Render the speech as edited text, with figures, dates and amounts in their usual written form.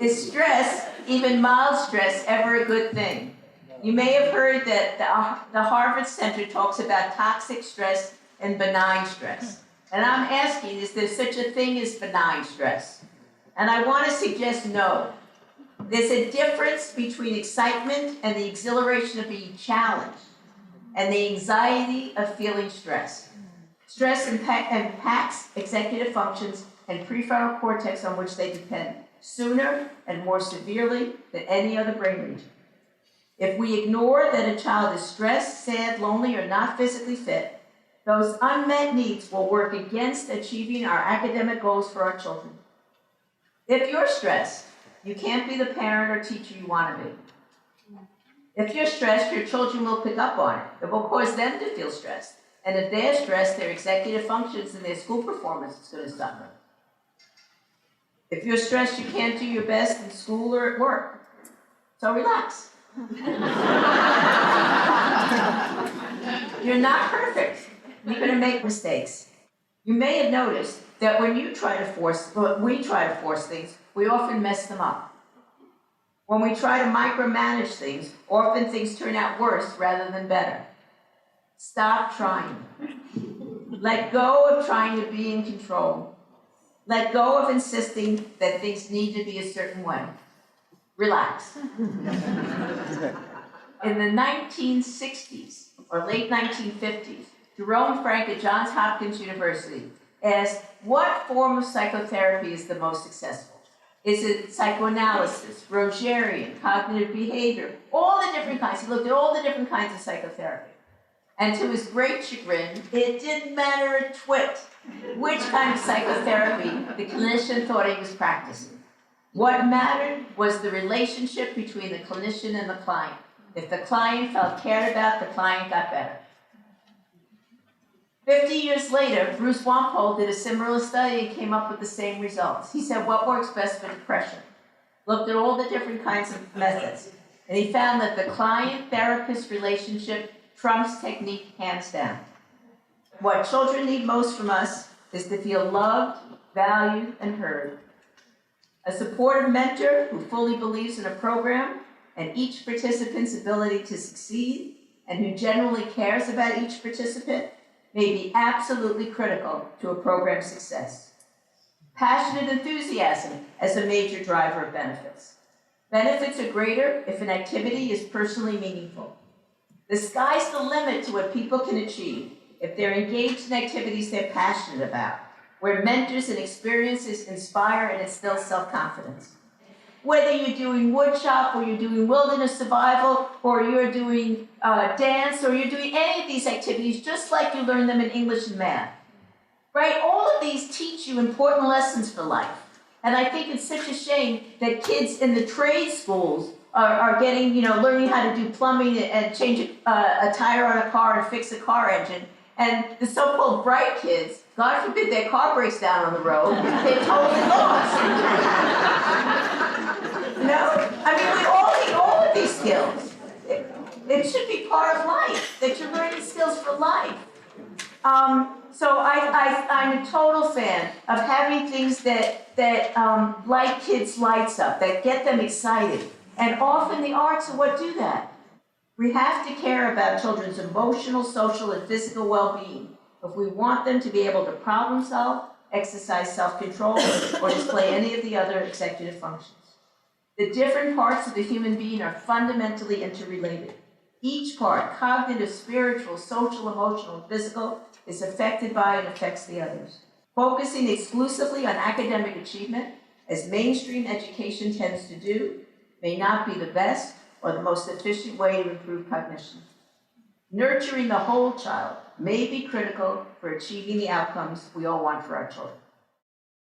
Is stress, even mild stress, ever a good thing? You may have heard that the Harvard Center talks about toxic stress and benign stress. And I'm asking, is there such a thing as benign stress? And I want to suggest no. There's a difference between excitement and the exhilaration of being challenged and the anxiety of feeling stressed. Stress impacts executive functions and prefrontal cortex on which they depend sooner and more severely than any other brain region. If we ignore that a child is stressed, sad, lonely, or not physically fit, those unmet needs will work against achieving our academic goals for our children. If you're stressed, you can't be the parent or teacher you want to be. If you're stressed, your children will pick up on it. It will cause them to feel stressed. And if they're stressed, their executive functions and their school performance is going to suffer. If you're stressed, you can't do your best in school or at work. So relax. You're not perfect. You're going to make mistakes. You may have noticed that when we try to force things, we often mess them up. When we try to micromanage things, often things turn out worse rather than better. Stop trying. Let go of trying to be in control. Let go of insisting that things need to be a certain way. Relax. In the 1960s or late 1950s, Jerome Frank at Johns Hopkins University asked, what form of psychotherapy is the most successful? Is it psychoanalysis, Rogerian, cognitive behavior, all the different kinds? He looked at all the different kinds of psychotherapy. And to his great chagrin, it didn't matter a twit which kind of psychotherapy the clinician thought he was practicing. What mattered was the relationship between the clinician and the client. If the client felt cared about, the client got better. 50 years later, Bruce Wampole did a similar study and came up with the same results. He said, what works best for depression? Looked at all the different kinds of methods, and he found that the client-therapist relationship trumps technique hands down. What children need most from us is to feel loved, valued, and heard. A supportive mentor who fully believes in a program and each participant's ability to succeed, and who genuinely cares about each participant, may be absolutely critical to a program's success. Passionate enthusiasm as a major driver of benefits. Benefits are greater if an activity is personally meaningful. The sky's the limit to what people can achieve if they're engaged in activities they're passionate about, where mentors and experiences inspire and instill self-confidence. Whether you're doing woodshop, or you're doing wilderness survival, or you're doing dance, or you're doing any of these activities, just like you learn them in English and math, right? All of these teach you important lessons for life. And I think it's such a shame that kids in the trade schools are getting, learning how to do plumbing and change a tire on a car and fix a car engine. And the so-called bright kids, God forbid their car breaks down on the road, they're totally lost. We all need all of these skills. It should be part of life, that you're learning skills for life. So I'm a total fan of having things that light kids' lights up, that get them excited. And often the arts are what do that. We have to care about children's emotional, social, and physical well-being if we want them to be able to problem solve, exercise self-control, or display any of the other executive functions. The different parts of the human being are fundamentally interrelated. Each part, cognitive, spiritual, social, emotional, and physical, is affected by and affects the others. Focusing exclusively on academic achievement, as mainstream education tends to do, may not be the best or the most efficient way to improve cognition. Nurturing the whole child may be critical for achieving the outcomes we all want for our children.